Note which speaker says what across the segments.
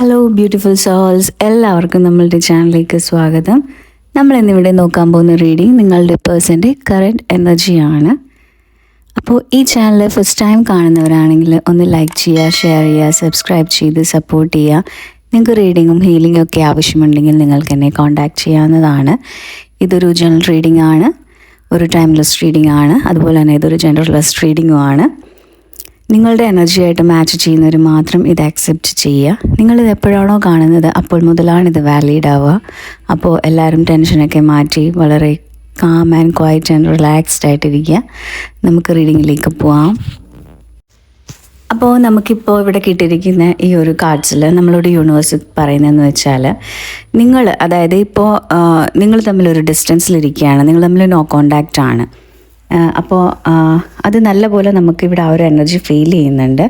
Speaker 1: Hello beautiful souls, എല്ലാവർക്കും നമ്മളുടെ ചാനലിലേക്ക് സ്വാഗതം. നമ്മൾ ഇന്നിവിടെ നോക്കാൻ പോകുന്ന റീഡിങ് നിങ്ങളുടെ പേഴ്സൻ്റെ കറൻറ്റ് എനർജിയാണ്. അപ്പോൾ ഈ ചാനൽ ഫസ്റ്റ് ടൈം കാണുന്നവരാണെങ്കിൽ ഒന്ന് ലൈക്ക് ചെയ്യുക, ഷെയർ ചെയ്യുക, സബ്സ്ക്രൈബ് ചെയ്ത് സപ്പോർട്ട് ചെയ്യുക. നിങ്ങൾക്ക് റീഡിങ്ങും ഹീലിംഗും ഒക്കെ ആവശ്യമുണ്ടെങ്കിൽ നിങ്ങൾക്ക് എന്നെ കോൺടാക്റ്റ് ചെയ്യാവുന്നതാണ്. ഇതൊരു ജനറൽ റീഡിംഗ് ആണ്, ഒരു ടൈംലെസ് റീഡിംഗ് ആണ്, അതുപോലെ തന്നെ ഇതൊരു ജെൻഡർലെസ് റീഡിങ്ങും ആണ്. നിങ്ങളുടെ എനർജിയായിട്ട് മാച്ച് ചെയ്യുന്നവർ മാത്രം ഇത് അക്സെപ്റ്റ് ചെയ്യുക. നിങ്ങളിത് എപ്പോഴാണോ കാണുന്നത് അപ്പോൾ മുതലാണ് ഇത് വാലിഡ് ആവുക. അപ്പോൾ എല്ലാവരും ടെൻഷനൊക്കെ മാറ്റി വളരെ calm and quiet and relaxed ആയിട്ടിരിക്കുക. നമുക്ക് റീഡിങ്ങിലേക്ക് പോവാം. അപ്പോൾ നമുക്കിപ്പോൾ ഇവിടെ കിട്ടിയിരിക്കുന്ന ഈ ഒരു കാർഡ്സിൽ നമ്മളോട് യൂണിവേഴ്സ് പറയുന്നതെന്ന് വെച്ചാൽ, അതായത് ഇപ്പോൾ നിങ്ങൾ തമ്മിലൊരു ഡിസ്റ്റൻസിലിരിക്കുകയാണ്, നിങ്ങൾ തമ്മിൽ നോ കോണ്ടാക്റ്റ് ആണ്. അപ്പോൾ അത് നല്ലപോലെ നമുക്കിവിടെ ആ ഒരു എനർജി ഫീൽ ചെയ്യുന്നുണ്ട്.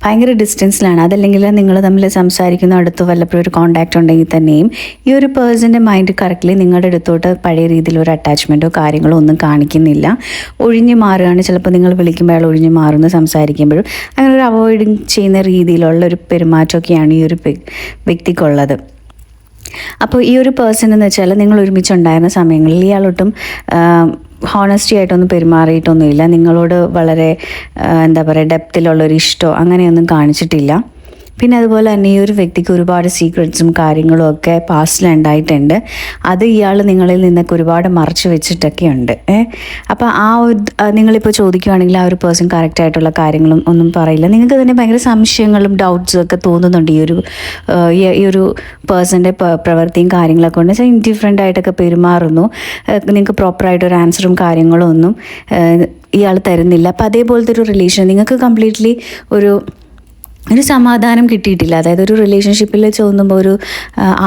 Speaker 1: ഭയങ്കര ഡിസ്റ്റൻസിലാണ്. അതല്ലെങ്കിൽ നിങ്ങൾ തമ്മിൽ സംസാരിക്കുന്ന അടുത്ത് വല്ലപ്പോഴും ഒരു കോണ്ടാക്റ്റ് ഉണ്ടെങ്കിൽ തന്നെയും ഈ ഒരു പേഴ്സൻ്റെ മൈൻഡ് കറക്റ്റ്ലി നിങ്ങളുടെ അടുത്തോട്ട് പഴയ രീതിയിലൊരു അറ്റാച്ച്മെൻറ്റോ കാര്യങ്ങളോ ഒന്നും കാണിക്കുന്നില്ല. ഒഴിഞ്ഞു മാറുകയാണ്. ചിലപ്പോൾ നിങ്ങൾ വിളിക്കുമ്പോൾ അയാൾ ഒഴിഞ്ഞു മാറുന്നു, സംസാരിക്കുമ്പോഴും അങ്ങനെ ഒരു അവോയ്ഡിങ് ചെയ്യുന്ന രീതിയിലുള്ള ഒരു പെരുമാറ്റമൊക്കെയാണ് ഈ ഒരു വ്യക്തിക്കുള്ളത്. അപ്പോൾ ഈ ഒരു പേഴ്സൺ എന്ന് വെച്ചാൽ നിങ്ങൾ ഒരുമിച്ചുണ്ടായിരുന്ന സമയങ്ങളിൽ ഇയാളൊട്ടും ഹോണസ്റ്റി ആയിട്ടൊന്നും പെരുമാറിയിട്ടൊന്നുമില്ല. നിങ്ങളോട് വളരെ എന്താ പറയുക, ഡെപ്തിലുള്ളൊരു ഇഷ്ടമോ അങ്ങനെയൊന്നും കാണിച്ചിട്ടില്ല. പിന്നെ അതുപോലെ തന്നെ ഈ ഒരു വ്യക്തിക്ക് ഒരുപാട് സീക്രട്ട്സും കാര്യങ്ങളും ഒക്കെ പാസ്റ്റിൽ ഉണ്ടായിട്ടുണ്ട്. അത് ഇയാൾ നിങ്ങളിൽ നിന്നൊക്കെ ഒരുപാട് മറച്ചു വെച്ചിട്ടൊക്കെ ഉണ്ട്. അപ്പോൾ നിങ്ങളിപ്പോൾ ചോദിക്കുകയാണെങ്കിൽ ആ ഒരു പേഴ്സൺ കറക്റ്റായിട്ടുള്ള കാര്യങ്ങളും ഒന്നും പറയില്ല. നിങ്ങൾക്ക് തന്നെ ഭയങ്കര സംശയങ്ങളും ഡൗട്ട്സും ഒക്കെ തോന്നുന്നുണ്ട് ഈ ഒരു പേഴ്സൻ്റെ പ്രവൃത്തിയും കാര്യങ്ങളൊക്കെ കൊണ്ട്. വെച്ചാൽ ഇൻഡിഫറൻ്റ് ആയിട്ടൊക്കെ പെരുമാറുന്നു. നിങ്ങൾക്ക് പ്രോപ്പറായിട്ടൊരു ആൻസറും കാര്യങ്ങളും ഒന്നും ഇയാൾ തരുന്നില്ല. അപ്പോൾ അതേപോലത്തെ ഒരു റിലേഷൻ നിങ്ങൾക്ക് കംപ്ലീറ്റ്ലി ഒരു സമാധാനം കിട്ടിയിട്ടില്ല. അതായത് ഒരു റിലേഷൻഷിപ്പിൽ തോന്നുമ്പോൾ ഒരു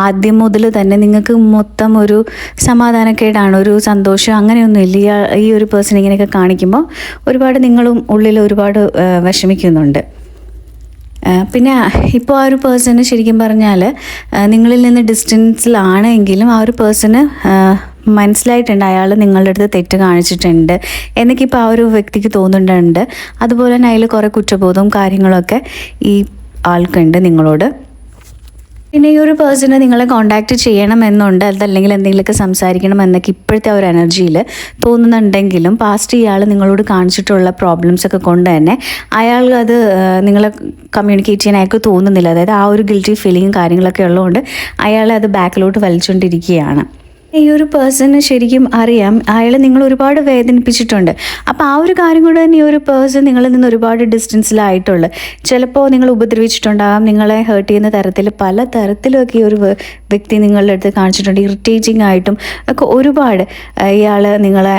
Speaker 1: ആദ്യം മുതൽ തന്നെ നിങ്ങൾക്ക് മൊത്തം ഒരു സമാധാനക്കേടാണ്, ഒരു സന്തോഷം അങ്ങനെയൊന്നും ഇല്ല. ഈ ഒരു പേഴ്സൺ ഇങ്ങനെയൊക്കെ കാണിക്കുമ്പോൾ ഒരുപാട് നിങ്ങളും ഉള്ളിൽ ഒരുപാട് വിഷമിക്കുന്നുണ്ട്. പിന്നെ ഇപ്പോൾ ആ ഒരു പേഴ്സണ് ശരിക്കും പറഞ്ഞാൽ നിങ്ങളിൽ നിന്ന് ഡിസ്റ്റൻസിലാണെങ്കിലും ആ ഒരു പേഴ്സണ് മനസ്സിലായിട്ടുണ്ട് അയാൾ നിങ്ങളുടെ അടുത്ത് തെറ്റ് കാണിച്ചിട്ടുണ്ട് എന്നൊക്കെ ഇപ്പോൾ ആ ഒരു വ്യക്തിക്ക് തോന്നുന്നുണ്ട്. അതുപോലെ തന്നെ അതിൽ കുറേ കുറ്റബോധവും കാര്യങ്ങളൊക്കെ ഈ ആൾക്കുണ്ട് നിങ്ങളോട്. പിന്നെ ഈ ഒരു പേഴ്സണ് നിങ്ങളെ കോണ്ടാക്റ്റ് ചെയ്യണമെന്നുണ്ട്, അതല്ലെങ്കിൽ എന്തെങ്കിലുമൊക്കെ സംസാരിക്കണം എന്നൊക്കെ ഇപ്പോഴത്തെ ആ ഒരു എനർജിയിൽ തോന്നുന്നുണ്ടെങ്കിലും പാസ്റ്റ് ഇയാൾ നിങ്ങളോട് കാണിച്ചിട്ടുള്ള പ്രോബ്ലംസൊക്കെ കൊണ്ട് തന്നെ അയാൾ അത് നിങ്ങളെ കമ്മ്യൂണിക്കേറ്റ് ചെയ്യാൻ അയാൾക്ക് തോന്നുന്നില്ല. അതായത് ആ ഒരു ഗിൽറ്റി ഫീലിങ്ങും കാര്യങ്ങളൊക്കെ ഉള്ളതുകൊണ്ട് അയാൾ അത് ബാക്കിലോട്ട് വലിച്ചുകൊണ്ടിരിക്കുകയാണ്. ഈ ഒരു പേഴ്സണ് ശരിക്കും അറിയാം അയാൾ നിങ്ങൾ ഒരുപാട് വേദനിപ്പിച്ചിട്ടുണ്ട്. അപ്പോൾ ആ ഒരു കാര്യം കൊണ്ട് തന്നെ ഈ ഒരു പേഴ്സൺ നിങ്ങളിൽ നിന്ന് ഒരുപാട് ഡിസ്റ്റൻസിലായിട്ടുള്ളു. ചിലപ്പോൾ നിങ്ങൾ ഉപദ്രവിച്ചിട്ടുണ്ടാകാം, നിങ്ങളെ ഹേർട്ട് ചെയ്യുന്ന തരത്തിൽ പല തരത്തിലൊക്കെ ഈ ഒരു വ്യക്തി നിങ്ങളുടെ അടുത്ത് കാണിച്ചിട്ടുണ്ട്. ഇറിറ്റേറ്റിംഗ് ആയിട്ടും ഒക്കെ ഒരുപാട് ഇയാൾ നിങ്ങളെ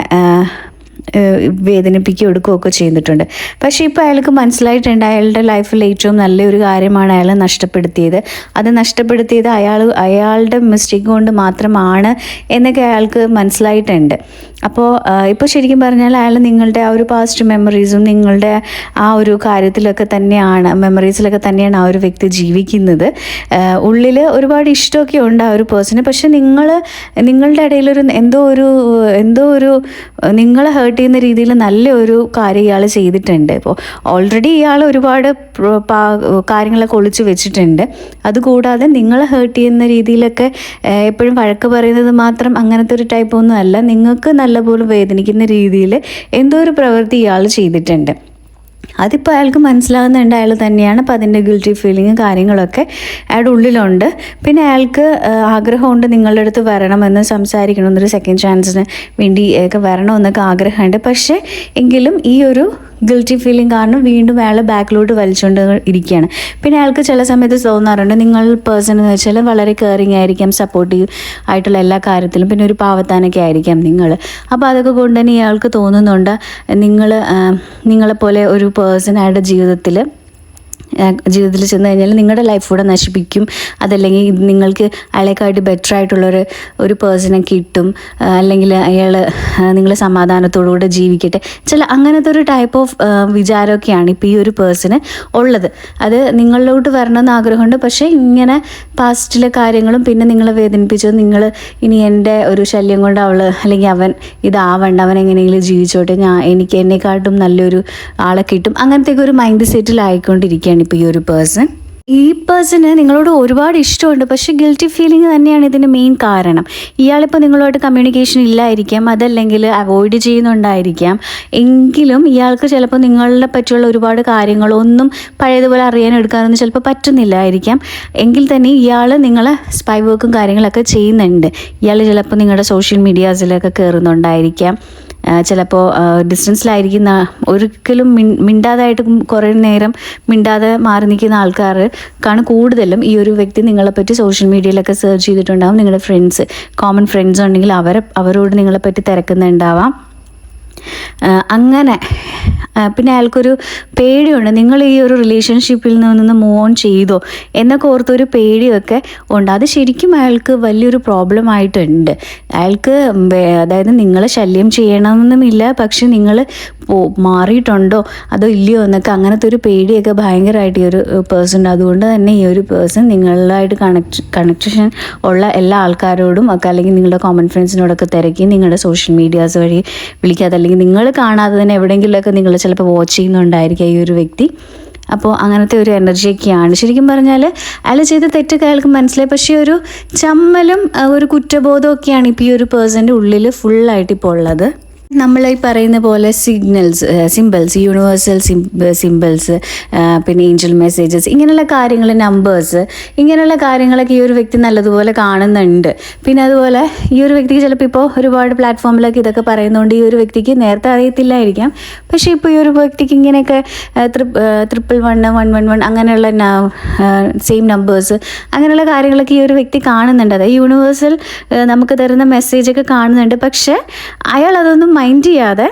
Speaker 1: വേദനിപ്പിക്കുകയോ എടുക്കുകയൊക്കെ ചെയ്തിട്ടുണ്ട്. പക്ഷേ ഇപ്പോൾ അയാൾക്ക് മനസ്സിലായിട്ടുണ്ട് അയാളുടെ ലൈഫിൽ ഏറ്റവും നല്ലൊരു കാര്യമാണ് അയാൾ നഷ്ടപ്പെടുത്തിയത്. അത് നഷ്ടപ്പെടുത്തിയത് അയാളുടെ മിസ്റ്റേക്ക് കൊണ്ട് മാത്രമാണ് എന്നൊക്കെ അയാൾക്ക് മനസ്സിലായിട്ടുണ്ട്. അപ്പോൾ ഇപ്പോൾ ശരിക്കും പറഞ്ഞാൽ അയാൾ നിങ്ങളുടെ ആ ഒരു പാസ്റ്റ് മെമ്മറീസും നിങ്ങളുടെ ആ ഒരു മെമ്മറീസിലൊക്കെ തന്നെയാണ് ആ ഒരു വ്യക്തി ജീവിക്കുന്നത്. ഉള്ളിൽ ഒരുപാട് ഇഷ്ടമൊക്കെ ഉണ്ട് ആ ഒരു പേഴ്സണ്. പക്ഷെ നിങ്ങളുടെ ഇടയിലൊരു എന്തോ ഒരു നിങ്ങളെ ഹേർട്ട് ചെയ്യുന്ന രീതിയിൽ നല്ലൊരു കാര്യം ഇയാൾ ചെയ്തിട്ടുണ്ട്. ഇപ്പോൾ ഓൾറെഡി ഇയാൾ ഒരുപാട് കാര്യങ്ങളൊക്കെ ഒളിച്ചു വെച്ചിട്ടുണ്ട്. അതുകൂടാതെ നിങ്ങളെ ഹേർട്ട് ചെയ്യുന്ന രീതിയിലൊക്കെ എപ്പോഴും വഴക്ക് പറയുന്നത് മാത്രം അങ്ങനത്തെ ഒരു ടൈപ്പ് ഒന്നും അല്ല. നിങ്ങൾക്ക് നല്ലപോലെ വേദനിക്കുന്ന രീതിയിൽ എന്തോ ഒരു പ്രവൃത്തി ഇയാൾ ചെയ്തിട്ടുണ്ട്. അതിപ്പോൾ അയാൾക്ക് മനസ്സിലാകുന്നുണ്ട് അയാൾ തന്നെയാണ്. അപ്പോൾ അതിൻ്റെ ഗിൽറ്റി ഫീലിങ് കാര്യങ്ങളൊക്കെ അയാളുടെ ഉള്ളിലുണ്ട്. പിന്നെ അയാൾക്ക് ആഗ്രഹമുണ്ട് നിങ്ങളുടെ അടുത്ത് വരണമെന്ന്, സംസാരിക്കണമെന്നൊരു സെക്കൻഡ് ചാൻസിന് വേണ്ടി ഒക്കെ വരണമെന്നൊക്കെ ആഗ്രഹമുണ്ട്. പക്ഷേ എങ്കിലും ഈ ഒരു ഗിൽറ്റി ഫീലിംഗ് കാരണം വീണ്ടും അയാൾ ബാക്കിലോട്ട് വലിച്ചുകൊണ്ട് ഇരിക്കുകയാണ്. പിന്നെ അയാൾക്ക് ചില സമയത്ത് തോന്നാറുണ്ട് നിങ്ങൾ പേഴ്സൺ എന്ന് വെച്ചാൽ വളരെ കെയറിങ് ആയിരിക്കാം, സപ്പോർട്ടീവ് ആയിട്ടുള്ള എല്ലാ കാര്യത്തിലും, പിന്നെ ഒരു പാവത്താനൊക്കെ ആയിരിക്കാം നിങ്ങൾ. അപ്പോൾ അതൊക്കെ കൊണ്ട് തന്നെ ഇയാൾക്ക് തോന്നുന്നുണ്ട് നിങ്ങളെപ്പോലെ ഒരു പേഴ്സൺ അയാളുടെ ജീവിതത്തിൽ ചെന്ന് കഴിഞ്ഞാൽ നിങ്ങളുടെ ലൈഫ് കൂടെ നശിപ്പിക്കും. അതല്ലെങ്കിൽ നിങ്ങൾക്ക് അയാളെക്കാട്ടി ബെറ്റർ ആയിട്ടുള്ളൊരു പേഴ്സണെ കിട്ടും, അല്ലെങ്കിൽ അയാൾ നിങ്ങൾ സമാധാനത്തോടുകൂടെ ജീവിക്കട്ടെ, അങ്ങനത്തെ ഒരു ടൈപ്പ് ഓഫ് വിചാരമൊക്കെയാണ് ഇപ്പോൾ ഈ ഒരു പേഴ്സണ് ഉള്ളത്. അത് നിങ്ങളിലോട്ട് വരണമെന്ന് ആഗ്രഹമുണ്ട്. പക്ഷേ ഇങ്ങനെ പാസ്റ്റിലെ കാര്യങ്ങളും പിന്നെ നിങ്ങളെ വേദനിപ്പിച്ചത് ഇനി എൻ്റെ ഒരു ശല്യം കൊണ്ട് അല്ലെങ്കിൽ അവൻ ഇതാവണ്ട, അവൻ എങ്ങനെയെങ്കിലും ജീവിച്ചോട്ടെ, എനിക്ക് എന്നെക്കാട്ടും നല്ലൊരു ആളെ കിട്ടും, അങ്ങനത്തെ ഒരു മൈൻഡ് സെറ്റിലായിക്കൊണ്ടിരിക്കുകയാണ് ഇപ്പോൾ ഈ ഒരു പേഴ്സൺ. ഈ പേഴ്സണ് നിങ്ങളോട് ഒരുപാട് ഇഷ്ടമുണ്ട്, പക്ഷേ ഗിൽറ്റി ഫീലിംഗ് തന്നെയാണ് ഇതിൻ്റെ മെയിൻ കാരണം. ഇയാളിപ്പോൾ നിങ്ങളുമായിട്ട് കമ്മ്യൂണിക്കേഷൻ ഇല്ലായിരിക്കാം, അതല്ലെങ്കിൽ അവോയ്ഡ് ചെയ്യുന്നുണ്ടായിരിക്കാം. എങ്കിലും ഇയാൾക്ക് ചിലപ്പോൾ നിങ്ങളെ പറ്റിയുള്ള ഒരുപാട് കാര്യങ്ങളൊന്നും പഴയതുപോലെ അറിയാനും എടുക്കാനൊന്നും ചിലപ്പോൾ പറ്റുന്നില്ലായിരിക്കാം. എങ്കിൽ തന്നെ ഇയാൾ നിങ്ങളെ സ്പൈ വർക്കും കാര്യങ്ങളൊക്കെ ചെയ്യുന്നുണ്ട്. ഇയാൾ ചിലപ്പോൾ നിങ്ങളുടെ സോഷ്യൽ മീഡിയാസിലൊക്കെ കയറുന്നുണ്ടായിരിക്കാം. ചിലപ്പോൾ ഡിസ്റ്റൻസിലായിരിക്കുന്ന ഒരിക്കലും മിണ്ടാതായിട്ട് കുറേ നേരം മിണ്ടാതെ മാറി നിൽക്കുന്ന ആൾക്കാർക്കാണ് കൂടുതലും ഈ ഒരു വ്യക്തി നിങ്ങളെപ്പറ്റി സോഷ്യൽ മീഡിയയിലൊക്കെ സെർച്ച് ചെയ്തിട്ടുണ്ടാകും. നിങ്ങളുടെ ഫ്രണ്ട്സ്, കോമൺ ഫ്രണ്ട്സ് ഉണ്ടെങ്കിൽ അവരോട് നിങ്ങളെപ്പറ്റി തിരക്കുന്നുണ്ടാവാം. അങ്ങനെ പിന്നെ അയാൾക്കൊരു പേടിയുണ്ട്, നിങ്ങൾ ഈ ഒരു റിലേഷൻഷിപ്പിൽ നിന്ന് മൂവ് ഓൺ ചെയ്തോ എന്നൊക്കെ ഓർത്തൊരു പേടിയൊക്കെ ഉണ്ട്. അത് ശരിക്കും അയാൾക്ക് വലിയൊരു പ്രോബ്ലം ആയിട്ടുണ്ട്. അയാൾക്ക് അതായത് നിങ്ങളെ ശല്യം ചെയ്യണമെന്നുമില്ല, പക്ഷെ നിങ്ങൾ മാറിയിട്ടുണ്ടോ അതോ ഇല്ലയോ എന്നൊക്കെ അങ്ങനത്തെ ഒരു പേടിയൊക്കെ ഭയങ്കരമായിട്ട് ഈ ഒരു പേഴ്സൺ. അതുകൊണ്ട് തന്നെ ഈ ഒരു പേഴ്സൺ നിങ്ങളായിട്ട് കണക്ഷൻ ഉള്ള എല്ലാ ആൾക്കാരോടും ഒക്കെ അല്ലെങ്കിൽ നിങ്ങളുടെ കോമൺ ഫ്രണ്ട്സിനോടൊക്കെ തിരക്കി നിങ്ങളുടെ സോഷ്യൽ മീഡിയാസ് വഴി വിളിക്കാതെ അല്ലെങ്കിൽ നിങ്ങൾ കാണാതെ തന്നെ എവിടെയെങ്കിലുമൊക്കെ നിങ്ങൾ ചിലപ്പോൾ വാച്ച് ചെയ്യുന്നുണ്ടായിരിക്കും ഈ ഒരു വ്യക്തി. അപ്പോൾ അങ്ങനത്തെ ഒരു എനർജിയൊക്കെയാണ്. ശരിക്കും പറഞ്ഞാൽ അയാൾ ചെയ്ത തെറ്റൊക്കെ അയാൾക്ക് മനസ്സിലായി, പക്ഷേ ഒരു ചമ്മലും ഒരു കുറ്റബോധമൊക്കെയാണ് ഇപ്പോൾ ഈ ഒരു പേഴ്സൻ്റെ ഉള്ളിൽ ഫുള്ളായിട്ട് ഇപ്പോൾ ഉള്ളത്. നമ്മൾ ഈ പറയുന്ന പോലെ സിമ്പിൾസ്, യൂണിവേഴ്സൽ സിമ്പിൾസ്, പിന്നെ ഏഞ്ചൽ മെസ്സേജസ്, ഇങ്ങനെയുള്ള കാര്യങ്ങൾ, നമ്പേഴ്സ്, ഇങ്ങനെയുള്ള കാര്യങ്ങളൊക്കെ ഈ ഒരു വ്യക്തി നല്ലതുപോലെ കാണുന്നുണ്ട്. പിന്നെ അതുപോലെ ഈ ഒരു വ്യക്തിക്ക് ചിലപ്പോൾ ഇപ്പോൾ ഒരുപാട് പ്ലാറ്റ്ഫോമിലൊക്കെ ഇതൊക്കെ പറയുന്നതുകൊണ്ട് ഈ ഒരു വ്യക്തിക്ക് നേരത്തെ അറിയത്തില്ലായിരിക്കാം. പക്ഷേ ഇപ്പോൾ ഈ ഒരു വ്യക്തിക്ക് ഇങ്ങനെയൊക്കെ 111 അങ്ങനെയുള്ള സെയിം നമ്പേഴ്സ്, അങ്ങനെയുള്ള കാര്യങ്ങളൊക്കെ ഈ ഒരു വ്യക്തി കാണുന്നുണ്ട്. അതായത് യൂണിവേഴ്സൽ നമുക്ക് തരുന്ന മെസ്സേജൊക്കെ കാണുന്നുണ്ട്. പക്ഷേ അയാൾ അതൊന്നും മൈൻഡ് ചെയ്യാതെ,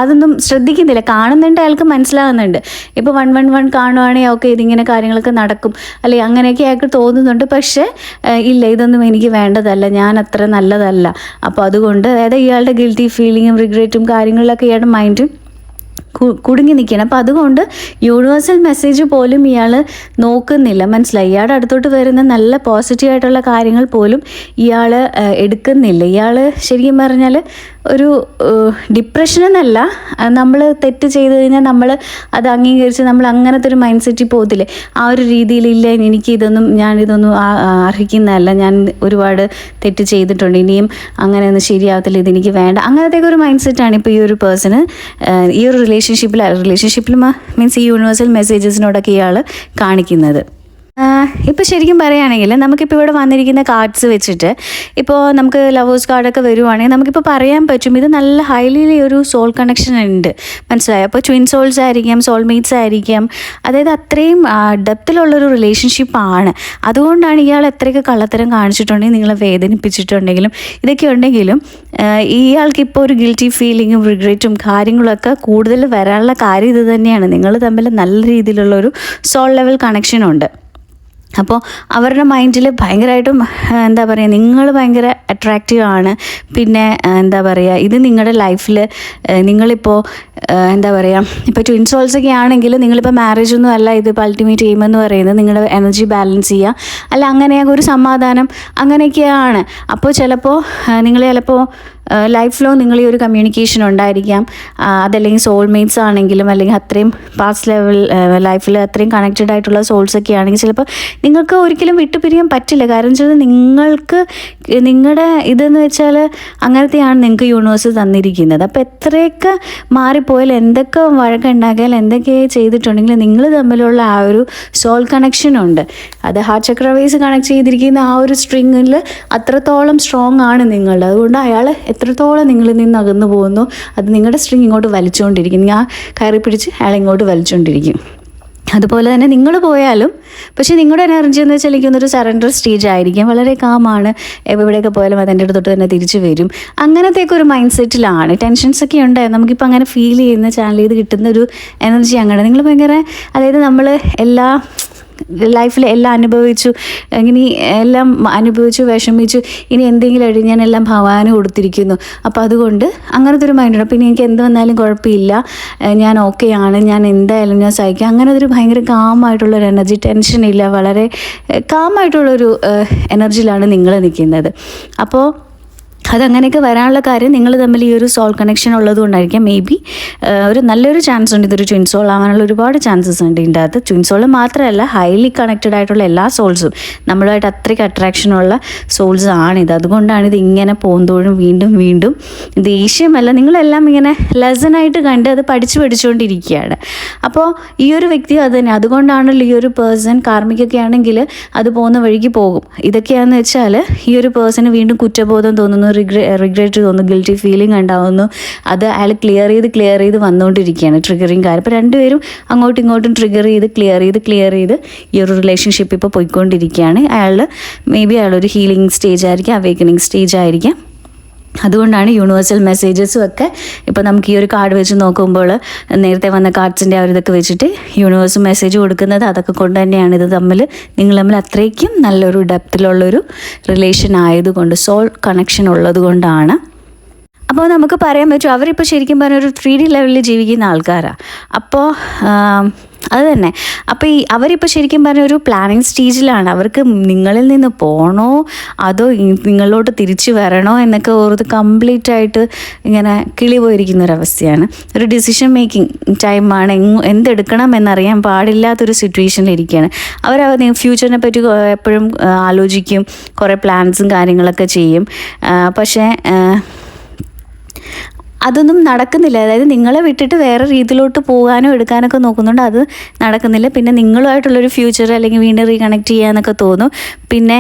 Speaker 1: അതൊന്നും ശ്രദ്ധിക്കുന്നില്ല. കാണുന്നുണ്ട്, അയാൾക്ക് മനസ്സിലാകുന്നുണ്ട്. ഇപ്പോൾ 111 കാണുവാണെങ്കിൽ ഓക്കെ ഇതിങ്ങനെ കാര്യങ്ങളൊക്കെ നടക്കും അല്ലെങ്കിൽ അങ്ങനെയൊക്കെ അയാൾക്ക് തോന്നുന്നുണ്ട്. പക്ഷേ ഇല്ല, ഇതൊന്നും എനിക്ക് വേണ്ടതല്ല, ഞാൻ അത്ര നല്ലതല്ല. അപ്പോൾ അതുകൊണ്ട് അതായത് ഇയാളുടെ ഗിൽറ്റി ഫീലിങ്ങും റിഗ്രറ്റും കാര്യങ്ങളിലൊക്കെ ഇയാളുടെ മൈൻഡ് കുടുങ്ങി നിൽക്കണം. അപ്പോൾ അതുകൊണ്ട് യൂണിവേഴ്സൽ മെസ്സേജ് പോലും ഇയാൾ നോക്കുന്നില്ല. മനസ്സിലായി? ഇയാളുടെ അടുത്തോട്ട് വരുന്ന നല്ല പോസിറ്റീവായിട്ടുള്ള കാര്യങ്ങൾ പോലും ഇയാൾ എടുക്കുന്നില്ല. ഇയാൾ ശരിക്കും പറഞ്ഞാൽ ഒരു ഡിപ്രഷനെന്നല്ല, നമ്മൾ തെറ്റ് ചെയ്ത് കഴിഞ്ഞാൽ നമ്മൾ അത് അംഗീകരിച്ച് നമ്മൾ അങ്ങനത്തെ ഒരു മൈൻഡ് സെറ്റിൽ പോകത്തില്ലേ, ആ ഒരു രീതിയിലില്ല ഞാനിതൊന്നും അർഹിക്കുന്നതല്ല, ഞാൻ ഒരുപാട് തെറ്റ് ചെയ്തിട്ടുണ്ട്, ഇനിയും അങ്ങനെയൊന്നും ശരിയാവത്തില്ല, ഇതെനിക്ക് വേണ്ട, അങ്ങനത്തെയൊക്കെ ഒരു മൈൻഡ് സെറ്റാണ് ഇപ്പോൾ ഈ ഒരു പേഴ്സണ് ഈ ഒരു റിലേഷൻഷിപ്പിൽ മീൻസ് ഈ യൂണിവേഴ്സൽ മെസ്സേജസിനോടൊക്കെ ഇയാൾ കാണിക്കുന്നത്. ഇപ്പോൾ ശരിക്കും പറയുകയാണെങ്കിൽ നമുക്കിപ്പോൾ ഇവിടെ വന്നിരിക്കുന്ന കാർഡ്സ് വെച്ചിട്ട് ഇപ്പോൾ നമുക്ക് ലവേഴ്സ് കാർഡൊക്കെ വരുവാണെങ്കിൽ നമുക്കിപ്പോൾ പറയാൻ പറ്റും ഇത് നല്ല ഹൈലി ഒരു സോൾ കണക്ഷൻ ഉണ്ട്. മനസ്സിലായോ? അപ്പോൾ ട്വിൻ സോൾസ് ആയിരിക്കാം, സോൾമേറ്റ്സ് ആയിരിക്കാം. അതായത് അത്രയും ഡെപ്തിലുള്ളൊരു റിലേഷൻഷിപ്പാണ്. അതുകൊണ്ടാണ് ഇയാൾ എത്രയൊക്കെ കള്ളത്തരം കാണിച്ചിട്ടുണ്ടെങ്കിൽ, നിങ്ങളെ വേദനിപ്പിച്ചിട്ടുണ്ടെങ്കിലും ഇതൊക്കെ ഉണ്ടെങ്കിലും ഇയാൾക്ക് ഇപ്പോൾ ഒരു ഗിൽറ്റി ഫീലിങ്ങും റിഗ്രറ്റും കാര്യങ്ങളൊക്കെ കൂടുതൽ വരാനുള്ള കാര്യം ഇത് തന്നെയാണ്. നിങ്ങൾ തമ്മിൽ നല്ല രീതിയിലുള്ളൊരു സോൾ ലെവൽ കണക്ഷനുണ്ട്. അപ്പോൾ അവരുടെ മൈൻഡിൽ ഭയങ്കരമായിട്ടും എന്താ പറയുക, നിങ്ങൾ ഭയങ്കര അട്രാക്റ്റീവ് ആണ്. പിന്നെ എന്താ പറയുക, ഇത് നിങ്ങളുടെ ലൈഫിൽ നിങ്ങളിപ്പോൾ എന്താ പറയുക, ഇപ്പോൾ ട്വിൻ സോൾസൊക്കെ ആണെങ്കിൽ നിങ്ങളിപ്പോൾ മാരേജ് ഒന്നും അല്ല, ഇതിപ്പോൾ അൾട്ടിമേറ്റ് എയിം എന്ന് പറയുന്നത് നിങ്ങളുടെ എനർജി ബാലൻസ് ചെയ്യുക, അല്ല അങ്ങനെയൊക്കെ ഒരു സമാധാനം അങ്ങനെയൊക്കെയാണ്. അപ്പോൾ ചിലപ്പോൾ നിങ്ങൾ ലൈഫിലോ നിങ്ങൾ ഈ ഒരു കമ്മ്യൂണിക്കേഷൻ ഉണ്ടായിരിക്കാം. അതല്ലെങ്കിൽ സോൾമേറ്റ്സ് ആണെങ്കിലും അല്ലെങ്കിൽ അത്രയും പാസ്റ്റ് ലെവൽ ലൈഫിൽ അത്രയും കണക്റ്റഡ് ആയിട്ടുള്ള സോൾസൊക്കെ ആണെങ്കിൽ ചിലപ്പോൾ നിങ്ങൾക്ക് ഒരിക്കലും വിട്ടുപിരിയാൻ പറ്റില്ല. കാരണം വെച്ചാൽ നിങ്ങൾക്ക് നിങ്ങളുടെ ഇതെന്ന് വെച്ചാൽ അങ്ങനത്തെയാണ് നിങ്ങൾക്ക് യൂണിവേഴ്സ് തന്നിരിക്കുന്നത്. അപ്പോൾ എത്രയൊക്കെ മാറിപ്പോയാൽ, എന്തൊക്കെ വഴക്കുണ്ടാക്കിയാൽ, എന്തൊക്കെ ചെയ്തിട്ടുണ്ടെങ്കിൽ നിങ്ങൾ തമ്മിലുള്ള ആ ഒരു സോൾ കണക്ഷനുണ്ട്. അത് ഹാർട്ട് ചക്ര വൈസ് കണക്ട് ചെയ്തിരിക്കുന്ന ആ ഒരു സ്ട്രിങ്ങിൽ അത്രത്തോളം സ്ട്രോങ് ആണ് നിങ്ങളുടെ. അതുകൊണ്ട് അയാൾ എത്രത്തോളം നിങ്ങളിൽ നിന്ന് അകന്നു പോകുന്നു, അത് നിങ്ങളുടെ സ്ട്രിങ് ഇങ്ങോട്ട് വലിച്ചുകൊണ്ടിരിക്കും. ഞാൻ കയറി പിടിച്ച് അയാൾ ഇങ്ങോട്ട് വലിച്ചുകൊണ്ടിരിക്കും. അതുപോലെ തന്നെ നിങ്ങൾ പോയാലും, പക്ഷേ നിങ്ങളുടെ എനർജി എന്ന് വെച്ചാൽ എനിക്കൊന്നൊരു സറണ്ടർ സ്റ്റേജ് ആയിരിക്കും. വളരെ കാമാണ്, എവിടെയൊക്കെ പോയാലും അതെൻ്റെ അടുത്തോട്ട് തന്നെ തിരിച്ചു വരും. അങ്ങനത്തെയൊക്കെ ഒരു മൈൻഡ് സെറ്റിലാണ്. ടെൻഷൻസൊക്കെ ഉണ്ടായിരുന്നു. നമുക്കിപ്പോൾ അങ്ങനെ ഫീൽ ചെയ്യുന്ന ചാനൽ ചെയ്ത് കിട്ടുന്ന ഒരു എനർജി അങ്ങനെ. നിങ്ങൾ ഭയങ്കര, അതായത് നമ്മൾ ലൈഫിൽ എല്ലാം അനുഭവിച്ചു, ഇനി എല്ലാം അനുഭവിച്ചു വിഷമിച്ചു, ഇനി എന്തെങ്കിലും ആയിട്ട് ഞാനെല്ലാം ഭഗവാന് കൊടുത്തിരിക്കുന്നു. അപ്പോൾ അതുകൊണ്ട് അങ്ങനത്തെ ഒരു മൈൻഡുണ്ട്. പിന്നെ എനിക്ക് എന്ത് വന്നാലും കുഴപ്പമില്ല, ഞാൻ ഓക്കെയാണ്, ഞാൻ എന്തായാലും ഞാൻ സഹിക്കാം. അങ്ങനെ ഒരു ഭയങ്കര കാമായിട്ടുള്ളൊരു എനർജി, ടെൻഷനില്ല, വളരെ കാമായിട്ടുള്ളൊരു എനർജിയിലാണ് നിങ്ങൾ നിൽക്കുന്നത്. അപ്പോൾ അതങ്ങനെയൊക്കെ വരാനുള്ള കാര്യം നിങ്ങൾ തമ്മിൽ ഈ ഒരു സോൾ കണക്ഷൻ ഉള്ളത് കൊണ്ടായിരിക്കാം. മേ ബി ഒരു നല്ലൊരു ചാൻസ് ഉണ്ട് ഇതൊരു ട്വിൻ സോൾ ആവാനുള്ള ഒരുപാട് ചാൻസസ് ഉണ്ട് ഇതിൻ്റെ അകത്ത്. ട്വിൻ സോൾ മാത്രമല്ല, ഹൈലി കണക്റ്റഡ് ആയിട്ടുള്ള എല്ലാ സോൾസും നമ്മളുമായിട്ട് അത്രയ്ക്ക് അട്രാക്ഷനുള്ള സോൾസ് ആണിത്. അതുകൊണ്ടാണ് ഇത് ഇങ്ങനെ പോകുന്തോറും വീണ്ടും വീണ്ടും ദേഷ്യമല്ല, നിങ്ങളെല്ലാം ഇങ്ങനെ ലെസനായിട്ട് കണ്ട് അത് പഠിച്ചുകൊണ്ടിരിക്കുകയാണ്. അപ്പോൾ ഈ ഒരു വ്യക്തി അത് തന്നെ, അതുകൊണ്ടാണല്ലോ ഈ ഒരു പേഴ്സൺ കാർമിക്കൊക്കെ ആണെങ്കിൽ അത് പോകുന്ന വഴിക്ക് പോകും. ഇതൊക്കെയാണെന്ന് വെച്ചാൽ ഈ ഒരു പേഴ്സണ് വീണ്ടും കുറ്റബോധം തോന്നുന്നു, റിഗ്രറ്റ് തോന്നുന്നു, ഗിൽറ്റി ഫീലിംഗ് ഉണ്ടാവുന്നു. അത് അയാൾ ക്ലിയർ ചെയ്ത് വന്നുകൊണ്ടിരിക്കുകയാണ്. ട്രിഗറിങ് കാര്യം ഇപ്പോൾ രണ്ടുപേരും അങ്ങോട്ടും ഇങ്ങോട്ടും ട്രിഗർ ചെയ്ത് ക്ലിയർ ചെയ്ത് ഈ ഒരു റിലേഷൻഷിപ്പ് ഇപ്പോൾ പോയിക്കൊണ്ടിരിക്കുകയാണ്. മേ ബി അയാളൊരു ഹീലിംഗ് സ്റ്റേജ് ആയിരിക്കാം, അവേക്കനിങ് സ്റ്റേജ് ആയിരിക്കാം. അതുകൊണ്ടാണ് യൂണിവേഴ്സൽ മെസ്സേജസും ഒക്കെ ഇപ്പോൾ നമുക്ക് ഈ ഒരു കാർഡ് വെച്ച് നോക്കുമ്പോൾ നേരത്തെ വന്ന കാർഡ്സിൻ്റെ ആ ഒരു ഇതൊക്കെ വെച്ചിട്ട് യൂണിവേഴ്സ് മെസ്സേജ് കൊടുക്കുന്നത് അതൊക്കെ കൊണ്ട് തന്നെയാണ്. ഇത് നിങ്ങൾ തമ്മിൽ അത്രയ്ക്കും നല്ലൊരു ഡെപ്തിലുള്ളൊരു റിലേഷൻ ആയതുകൊണ്ട്, സോൾ കണക്ഷൻ ഉള്ളത് കൊണ്ടാണ്. അപ്പോൾ നമുക്ക് പറയാൻ പറ്റും അവരിപ്പോൾ ശരിക്കും പറഞ്ഞ ഒരു 3D ലെവലിൽ ജീവിക്കുന്ന ആൾക്കാരാണ്. അപ്പോൾ അത് തന്നെ, അപ്പോൾ അവരിപ്പോൾ ശരിക്കും പറഞ്ഞ ഒരു പ്ലാനിങ് സ്റ്റേജിലാണ്. അവർക്ക് നിങ്ങളിൽ നിന്ന് പോകണോ അതോ നിങ്ങളിലോട്ട് തിരിച്ചു വരണോ എന്നൊക്കെ ഓർത്ത് കംപ്ലീറ്റ് ആയിട്ട് ഇങ്ങനെ കിളി പോയിരിക്കുന്ന ഒരവസ്ഥയാണ്. ഒരു ഡിസിഷൻ മേക്കിംഗ് ടൈമാണ്. എന്തെടുക്കണം എന്നറിയാൻ പാടില്ലാത്തൊരു സിറ്റുവേഷനിലിരിക്കുകയാണ്. അവർ ഫ്യൂച്ചറിനെ പറ്റി എപ്പോഴും ആലോചിക്കും, കുറേ പ്ലാൻസും കാര്യങ്ങളൊക്കെ ചെയ്യും. പക്ഷേ അതൊന്നും നടക്കുന്നില്ല. അതായത് നിങ്ങളെ വിട്ടിട്ട് വേറെ രീതിയിലോട്ട് പോകാനോ എടുക്കാനൊക്കെ നോക്കുന്നുണ്ട്, അത് നടക്കുന്നില്ല. പിന്നെ നിങ്ങളുമായിട്ടുള്ളൊരു ഫ്യൂച്ചർ അല്ലെങ്കിൽ വീണ്ടും റീകണക്ട് ചെയ്യാനൊക്കെ തോന്നും. പിന്നെ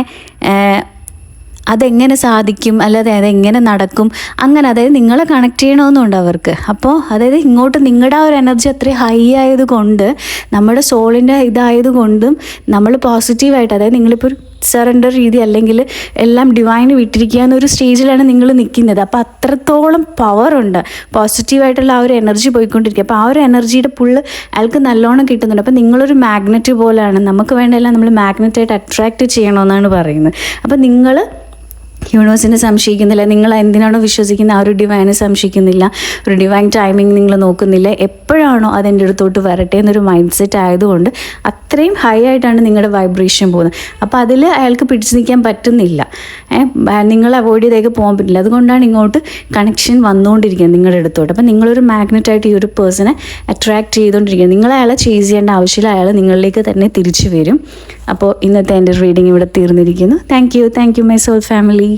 Speaker 1: അതെങ്ങനെ സാധിക്കും, അല്ലാതെ അതെങ്ങനെ നടക്കും, അങ്ങനെ അതായത് നിങ്ങളെ കണക്ട് ചെയ്യണമെന്നുണ്ട് അവർക്ക്. അപ്പോൾ അതായത് ഇങ്ങോട്ട് നിങ്ങളുടെ ആ ഒരു എനർജി അത്രയും ഹൈ ആയതുകൊണ്ട്, നമ്മുടെ സോളിൻ്റെ ഇതായതുകൊണ്ടും നമ്മൾ പോസിറ്റീവായിട്ട്, അതായത് നിങ്ങളിപ്പോൾ ഒരു സറണ്ടർ രീതി അല്ലെങ്കിൽ എല്ലാം ഡിവൈന് വിട്ടിരിക്കുക എന്നൊരു സ്റ്റേജിലാണ് നിങ്ങൾ നിൽക്കുന്നത്. അപ്പോൾ അത്രത്തോളം പവറുണ്ട്, പോസിറ്റീവായിട്ടുള്ള ആ ഒരു എനർജി പോയിക്കൊണ്ടിരിക്കുക. അപ്പോൾ ആ ഒരു എനർജിയുടെ പുള്ള് അയാൾക്ക് നല്ലോണം കിട്ടുന്നുണ്ട്. അപ്പോൾ നിങ്ങളൊരു മാഗ്നറ്റ് പോലെയാണ്, നമുക്ക് വേണ്ടതെല്ലാം നമ്മൾ മാഗ്നറ്റായിട്ട് അട്രാക്റ്റ് ചെയ്യണമെന്നാണ് പറയുന്നത്. അപ്പോൾ നിങ്ങൾ യൂണിവേഴ്സിനെ സംശയിക്കുന്നില്ല, നിങ്ങൾ എന്തിനാണോ വിശ്വസിക്കുന്നത് ആ ഒരു ഡിവൈനെ സംശയിക്കുന്നില്ല, ഒരു ഡിവൈൻ ടൈമിങ് നിങ്ങൾ നോക്കുന്നില്ല, എപ്പോഴാണോ അതെൻ്റെ അടുത്തോട്ട് വരട്ടെ എന്നൊരു മൈൻഡ് സെറ്റ് ആയതുകൊണ്ട് അത്രയും ഹൈ ആയിട്ടാണ് നിങ്ങളുടെ വൈബ്രേഷൻ പോകുന്നത്. അപ്പോൾ അതിൽ അയാൾക്ക് പിടിച്ചു നിൽക്കാൻ പറ്റുന്നില്ല, നിങ്ങൾ അവോയ്ഡ് ചെയ്തേക്ക് പോകാൻ പറ്റില്ല. അതുകൊണ്ടാണ് ഇങ്ങോട്ട് കണക്ഷൻ വന്നുകൊണ്ടിരിക്കുന്നത് നിങ്ങളുടെ അടുത്തോട്ട്. അപ്പോൾ നിങ്ങളൊരു മാഗ്നറ്റായിട്ട് ഈ ഒരു പേഴ്സണെ അട്രാക്റ്റ് ചെയ്തുകൊണ്ടിരിക്കുന്നത്. നിങ്ങൾ അയാളെ ചേസ് ചെയ്യേണ്ട ആവശ്യമില്ല, അയാൾ നിങ്ങളിലേക്ക് തന്നെ തിരിച്ചു വരും. അപ്പോൾ ഇന്നത്തെ എൻ്റെ റീഡിംഗ് ഇവിടെ തീർന്നിരിക്കുന്നു. Thank you my soul family.